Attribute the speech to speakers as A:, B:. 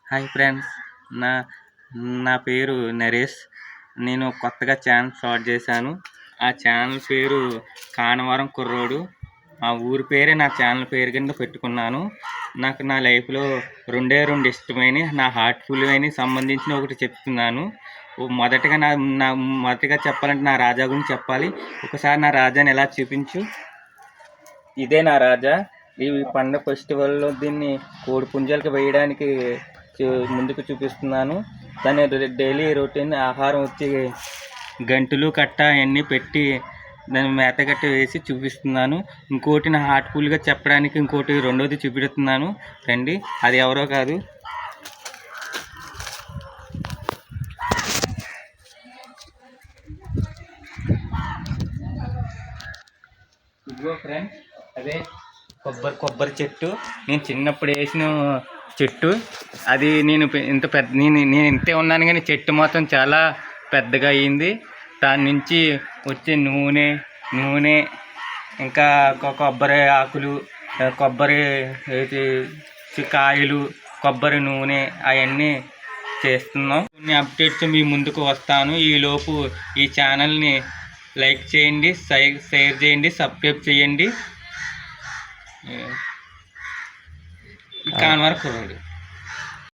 A: Hi friends, నా నా పేరు నరేష్. నేను కొత్తగా ఛానల్ స్టార్ట్ చేశాను. ఆ ఛానల్ పేరు కానవరం కుర్రోడు. ఆ ఊరి పేరే నా ఛానల్ పేరు కింద పెట్టుకున్నాను. నాకు నా లైఫ్లో రెండు ఇష్టమైన నా హార్ట్ఫుల్ అయిన సంబంధించిన ఒకటి చెప్తున్నాను. మొదటగా మొదటగా చెప్పాలంటే నా రాజా గురించి చెప్పాలి. ఒకసారి నా రాజాని ఎలా చూపించు. ఇదే నా రాజా. ఈ పండుగ ఫెస్టివల్లో దీన్ని కోడి పుంజాలకు వేయడానికి ముందుకు చూపిస్తున్నాను. దాని డైలీ రొటీన్ ఆహారం వచ్చి గంటలు కట్ట అవన్నీ పెట్టి దాన్ని మేత గట్ట వేసి చూపిస్తున్నాను. ఇంకోటి నా హార్ట్ఫుల్గా చెప్పడానికి రెండోది చూపిస్తున్నాను. రండి, అది ఎవరో కాదు, ఇదిగో ఫ్రెండ్స్, అదే కొబ్బరి చెట్టు. నేను చిన్నప్పుడు వేసిన చెట్టు అది. నేను ఇంతే ఉన్నాను, కానీ చెట్టు మాత్రం చాలా పెద్దగా అయ్యింది. దాని నుంచి వచ్చే నూనె ఇంకా కొబ్బరి ఆకులు, కొబ్బరి కాయలు, కొబ్బరి నూనె అవన్నీ చేస్తున్నాం. కొన్ని అప్డేట్స్ మీ ముందుకు వస్తాను. ఈలోపు ఈ ఛానల్ని లైక్ చేయండి, షేర్ చేయండి, సబ్స్క్రైబ్ చేయండి. కానవరం కుర్రోడు.